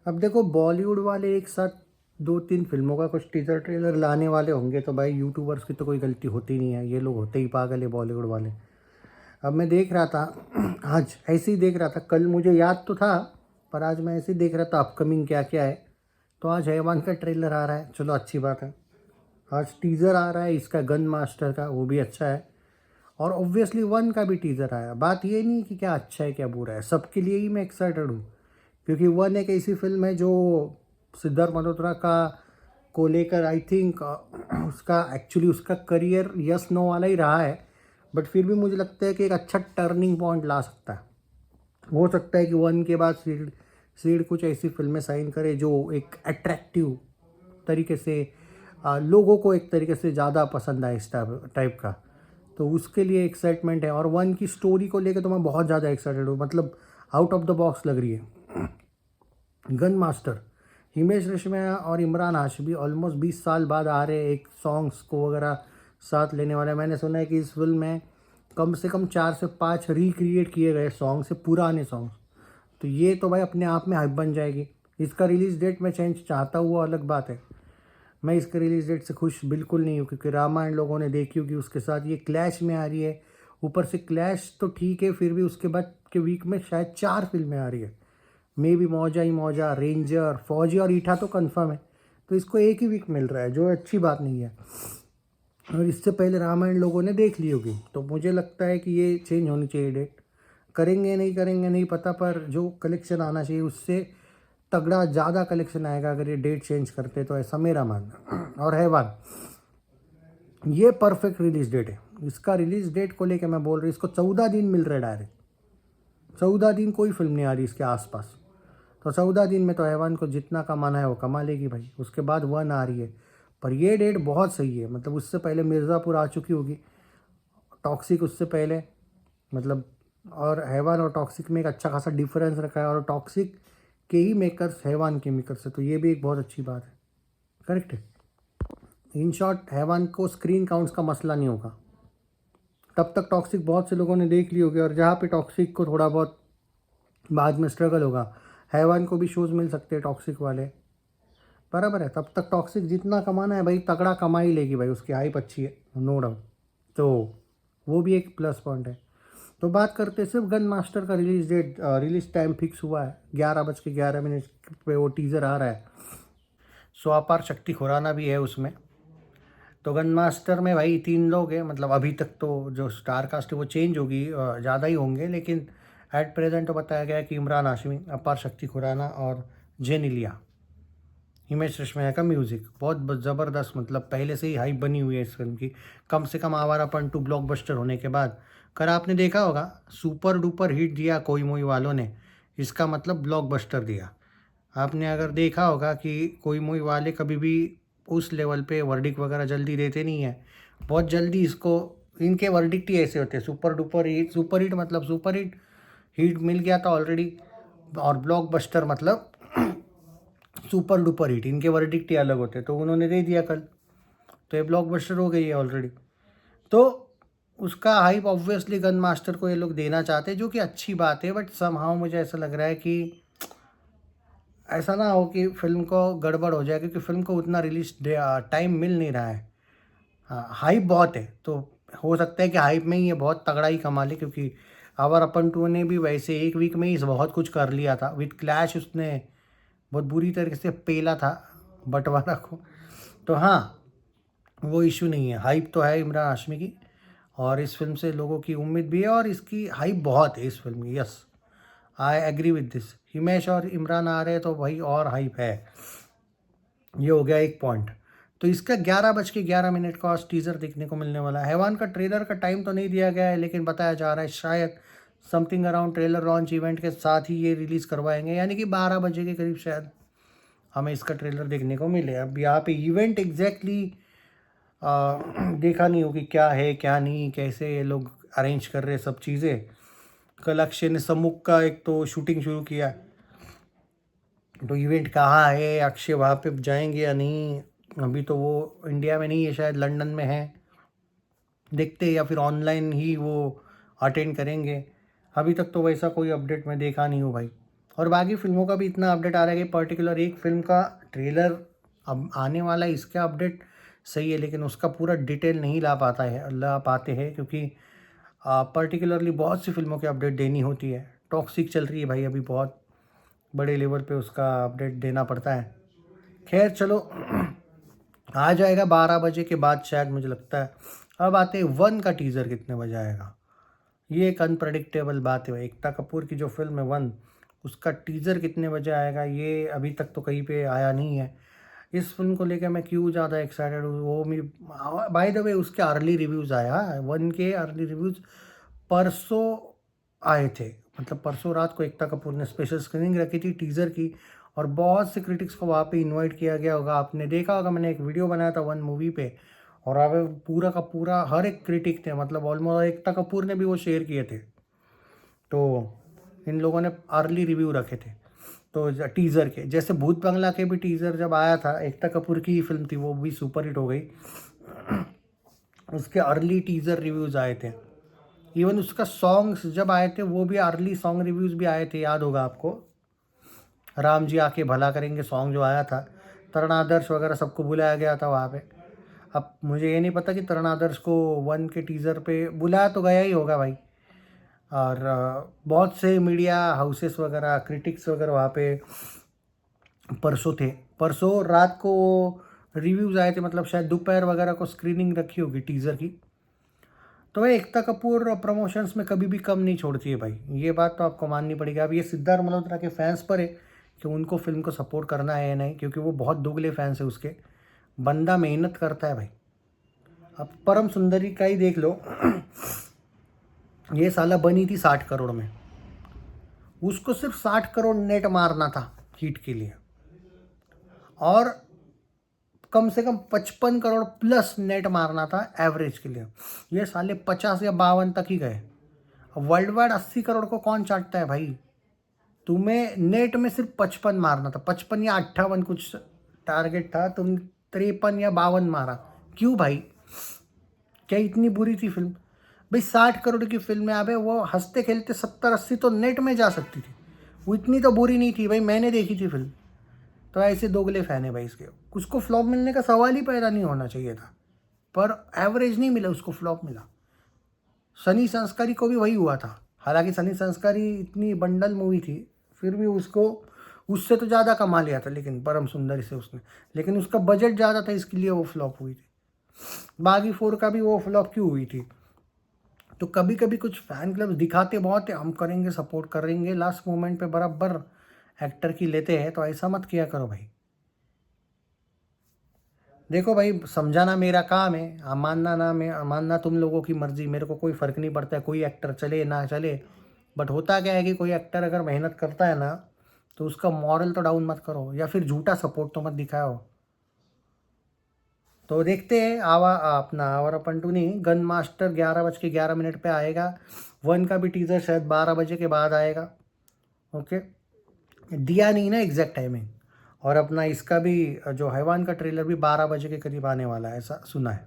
अब देखो बॉलीवुड वाले एक साथ दो तीन फिल्मों का कुछ टीजर ट्रेलर लाने वाले होंगे तो भाई यूट्यूबर्स की तो कोई गलती होती नहीं है, ये लोग होते ही पागल है बॉलीवुड वाले। अब मैं देख रहा था आज ऐसे ही देख रहा था, कल मुझे याद तो था पर आज मैं ऐसे ही देख रहा था अपकमिंग क्या क्या है। तो आज हैवान का ट्रेलर आ रहा है, चलो अच्छी बात है। आज टीज़र आ रहा है इसका गन मास्टर का, वो भी अच्छा है। और ऑब्वियसली वन का भी टीज़र आया। बात ये नहीं कि क्या अच्छा है क्या बुरा है, सबके लिए ही मैं एक्साइटेड हूँ। क्योंकि वन एक ऐसी फिल्म है जो सिद्धार्थ मल्होत्रा का को लेकर आई थिंक उसका एक्चुअली उसका करियर यस नो वाला ही रहा है। बट फिर भी मुझे लगता है कि एक अच्छा टर्निंग पॉइंट ला सकता है। हो सकता है कि वन के बाद सीड सीड कुछ ऐसी फिल्में साइन करे जो एक अट्रैक्टिव तरीके से लोगों को एक तरीके से ज़्यादा पसंद आए इस टाइप का। तो उसके लिए एक्साइटमेंट है। और वन की स्टोरी को लेकर तो मैं बहुत ज़्यादा एक्साइटेड हूँ, मतलब आउट ऑफ द बॉक्स लग रही है। गन मास्टर, हिमेश रेशमिया और इमरान हाशमी ऑलमोस्ट 20 साल बाद आ रहे एक सॉन्ग्स को वगैरह साथ लेने वाले। मैंने सुना है कि इस फिल्म में कम से कम 4 से 5 रिक्रिएट किए गए सॉन्ग से पुराने सॉन्ग्स। तो ये तो भाई अपने आप में हाइप बन जाएगी। इसका रिलीज़ डेट मैं चेंज चाहता हूँ, वो अलग बात है। मैं इसके रिलीज़ डेट से खुश बिल्कुल नहीं हूँ क्योंकि रामायण लोगों ने देखी होगी, उसके साथ ये क्लैश में आ रही है। ऊपर से क्लैश तो ठीक है, फिर भी उसके बाद के वीक में शायद 4 फिल्में आ रही है। मे भी मौजा ही मौजा, रेंजर, फौजी और ईठा तो कंफर्म है। तो इसको एक ही वीक मिल रहा है जो अच्छी बात नहीं है। और इससे पहले रामायण लोगों ने देख ली होगी, तो मुझे लगता है कि ये चेंज होनी चाहिए डेट। करेंगे नहीं पता, पर जो कलेक्शन आना चाहिए उससे तगड़ा ज़्यादा कलेक्शन आएगा अगर ये डेट चेंज करते, तो ऐसा मेरा मानना। और हैवान, ये परफेक्ट रिलीज डेट है। इसका रिलीज डेट को लेकर मैं बोल रही हूँ, इसको 14 दिन मिल रहे डायरेक्ट। 14 दिन कोई फिल्म नहीं आ रही इसके आसपास। तो 14 दिन में तो हैवान को जितना कमाना है वो कमा लेगी भाई। उसके बाद वन आ रही है, पर ये डेट बहुत सही है। मतलब उससे पहले मिर्ज़ापुर आ चुकी होगी, टॉक्सिक उससे पहले, मतलब। और हैवान और टॉक्सिक में एक अच्छा खासा डिफरेंस रखा है, और टॉक्सिक के ही मेकर्स हैवान के मेकर्स है, तो ये भी एक बहुत अच्छी बात है। करेक्ट है। इन शॉर्ट हैवान को स्क्रीन काउंट्स का मसला नहीं होगा। तब तक टॉक्सिक बहुत से लोगों ने देख ली होगी, और जहाँ पे टॉक्सिक को थोड़ा बहुत बाद में स्ट्रगल होगा, हैवान को भी शोज़ मिल सकते हैं टॉक्सिक वाले। बराबर है। तब तक टॉक्सिक जितना कमाना है भाई तगड़ा कमा ही लेगी भाई, उसकी हाइप अच्छी है, नो डाउट। तो वो भी एक प्लस पॉइंट है। तो बात करते हैं सिर्फ गन मास्टर का release date, release time fix हुआ है 11:11 पे वो टीज़र आ रहा है। सो अपार शक्ति खुराना भी है उसमें। तो गन मास्टर में भाई 3 लोग हैं, मतलब अभी तक तो जो स्टार कास्ट है वो चेंज होगी, ज़्यादा ही होंगे, लेकिन एट प्रेजेंट तो बताया गया है कि इमरान हाशमी, अपार शक्ति खुराना और जेनिलिया। हिमेश रेशमिया का म्यूज़िक बहुत ज़बरदस्त, मतलब पहले से ही हाइप बनी हुई है इस फिल्म की। कम से कम आवारापन 2 ब्लॉकबस्टर होने के बाद। कर आपने देखा होगा, सुपर डुपर हिट दिया कोई मोई वालों ने, इसका मतलब ब्लॉकबस्टर दिया। आपने अगर देखा होगा कि कोई मोई वाले कभी भी उस लेवल पे वर्डिक्ट वगैरह जल्दी देते नहीं है। बहुत जल्दी इसको, इनके वर्डिक्ट ही ऐसे होते हैं, super duper hit, super hit मतलब सुपर हिट, हिट मिल गया था ऑलरेडी। और ब्लॉकबस्टर मतलब सुपर डुपर हिट, इनके वर्डिक्ट ही अलग होते हैं। तो उन्होंने दे दिया कल, तो ये ब्लॉकबस्टर हो गई है ऑलरेडी। तो उसका हाइप ऑब्वियसली गन मास्टर को ये लोग देना चाहते हैं, जो कि अच्छी बात है। बट समहाउ मुझे ऐसा लग रहा है कि ऐसा ना हो कि फिल्म को गड़बड़ हो जाए, क्योंकि फिल्म को उतना रिलीज टाइम मिल नहीं रहा है। हाँ, हाइप बहुत है, तो हो सकता है कि हाइप में ही ये बहुत तगड़ा ही कमा ले, क्योंकि आवर अपन टू ने भी वैसे एक वीक में ही बहुत कुछ कर लिया था। विद क्लैश उसने बहुत बुरी तरीके से पेला था बंटवारा को। तो हाँ, वो इशू नहीं है, हाइप तो है इमरान हाशमी की, और इस फिल्म से लोगों की उम्मीद भी है, और इसकी हाइप बहुत है इस फिल्म की। Yes, I agree with this. Himesh और इमरान आ रहे हैं तो भाई और हाइप है। ये हो गया एक पॉइंट। तो इसका 11:11 का आज टीज़र देखने को मिलने वाला है। हैवान का ट्रेलर का टाइम तो नहीं दिया गया है, लेकिन बताया जा रहा है शायद something around trailer launch event के साथ ही ये रिलीज़ करवाएंगे, यानी कि 12 बजे के करीब शायद हमें इसका ट्रेलर देखने को मिले। अब यहाँ पे इवेंट एग्जैक्टली देखा नहीं हो कि क्या है क्या नहीं, कैसे ये लोग अरेंज कर रहे सब चीज़ें। कल अक्षय ने सम्मुख का एक तो शूटिंग शुरू किया, तो इवेंट कहाँ है, अक्षय वहाँ पे जाएंगे या नहीं। अभी तो वो इंडिया में नहीं है, शायद लंदन में है। देखते हैं, या फिर ऑनलाइन ही वो अटेंड करेंगे। अभी तक तो वैसा कोई अपडेट मैं देखा नहीं हूँ भाई। और बाकी फिल्मों का भी इतना अपडेट आ रहा है कि पर्टिकुलर एक फिल्म का ट्रेलर अब आने वाला है, इसका अपडेट सही है, लेकिन उसका पूरा डिटेल नहीं ला पाते हैं, क्योंकि पर्टिकुलरली बहुत सी फिल्मों की अपडेट देनी होती है। टॉक्सिक चल रही है भाई अभी, बहुत बड़े लेवल पे उसका अपडेट देना पड़ता है। खैर चलो, आ जाएगा 12 बजे के बाद शायद, मुझे लगता है। अब आते हैं 1 का टीज़र कितने बजे आएगा। ये एक अनप्रडिक्टेबल बात है भाई, एकता कपूर की जो फिल्म है 1, उसका टीज़र कितने बजे आएगा ये अभी तक तो कहीं पे आया नहीं है। इस फिल्म को लेकर मैं क्यों ज़्यादा एक्साइटेड हूँ, वो मैं बाय द वे उसके अर्ली रिव्यूज़ आया, 1 के अर्ली रिव्यूज़ परसों आए थे। मतलब परसों रात को एकता कपूर ने स्पेशल स्क्रीनिंग रखी थी टीज़र की, और बहुत से क्रिटिक्स को वहाँ पे इनवाइट किया गया होगा। आपने देखा होगा, मैंने एक वीडियो बनाया था 1 मूवी पे, और अब पूरा का पूरा हर एक क्रिटिक थे, मतलब ऑलमोस्ट एकता कपूर ने भी वो शेयर किए थे। तो इन लोगों ने अर्ली रिव्यू रखे थे तो टीज़र के, जैसे भूत बंगला के भी टीज़र जब आया था, एकता कपूर की ही फिल्म थी, वो भी सुपर हिट हो गई। उसके अर्ली टीज़र रिव्यूज़ आए थे। इवन उसका सॉन्ग्स जब आए थे वो भी अर्ली सॉन्ग रिव्यूज़ भी आए थे, याद होगा आपको। राम जी आके भला करेंगे सॉन्ग जो आया था, तरण आदर्श वगैरह सबको बुलाया गया था वहाँ पे। अब मुझे ये नहीं पता कि तरण आदर्श को 1 के टीज़र पे बुलाया तो गया ही होगा भाई। और बहुत से मीडिया हाउसेस वगैरह, क्रिटिक्स वगैरह वहाँ पे परसों थे। परसों रात को रिव्यूज़ आए थे, मतलब शायद दोपहर वगैरह को स्क्रीनिंग रखी होगी टीज़र की। तो भाई एकता कपूर प्रमोशंस में कभी भी कम नहीं छोड़ती है भाई, ये बात तो आपको माननी पड़ेगी। अब ये सिद्धार्थ मल्होत्रा के फैंस पर है कि उनको फिल्म को सपोर्ट करना है या नहीं, क्योंकि वो बहुत दोगले फैंस है उसके। बंदा मेहनत करता है भाई। अब परम सुंदरी का ही देख लो, ये साला बनी थी 60 करोड़ में, उसको सिर्फ 60 करोड़ नेट मारना था हिट के लिए, और कम से कम 55 करोड़ प्लस नेट मारना था एवरेज के लिए। ये साले 50 या 52 तक ही गए। वर्ल्ड वाइड 80 करोड़ को कौन चाटता है भाई। तुम्हें नेट में सिर्फ 55 मारना था, 55 या 58 कुछ टारगेट था, तुम 53 या 52 मारा। क्यों भाई, क्या इतनी बुरी थी फिल्म भाई? 60 करोड़ की फिल्म है, अबे वो हंसते खेलते 70-80 तो नेट में जा सकती थी, वो इतनी तो बुरी नहीं थी भाई। मैंने देखी थी फिल्म। तो ऐसे दोगले फैन है भाई इसके, उसको फ्लॉप मिलने का सवाल ही पैदा नहीं होना चाहिए था, पर एवरेज नहीं मिला उसको, फ्लॉप मिला। सनी संस्कारी को भी वही हुआ था, हालांकि सनी संस्कारी इतनी बंडल मूवी थी, फिर भी उसको उससे तो ज़्यादा कमा लिया था, लेकिन परम सुंदरी से उसने, लेकिन उसका बजट ज़्यादा था, इसके लिए वो फ्लॉप हुई थी। बागी 4 का भी वो फ्लॉप क्यों हुई थी। तो कभी कभी कुछ फैन क्लब दिखाते बहुत है, हम करेंगे सपोर्ट करेंगे, लास्ट मोमेंट पे बराबर एक्टर की लेते हैं, तो ऐसा मत किया करो भाई। देखो भाई, समझाना मेरा काम है, मानना तुम लोगों की मर्जी, मेरे को कोई फ़र्क नहीं पड़ता है कोई एक्टर चले ना चले। बट होता क्या है कि कोई एक्टर अगर मेहनत करता है ना, तो उसका मॉरल तो डाउन मत करो, या फिर झूठा सपोर्ट तो मत दिखाओ। तो देखते हैं, अपना आवारा पंटू नहीं, गन मास्टर 11:11 पे आएगा। 1 का भी टीज़र शायद 12 बजे के बाद आएगा। ओके, दिया नहीं ना एग्जैक्ट टाइमिंग। और अपना इसका भी जो हैवान का ट्रेलर भी 12 बजे के करीब आने वाला है, ऐसा सुना है।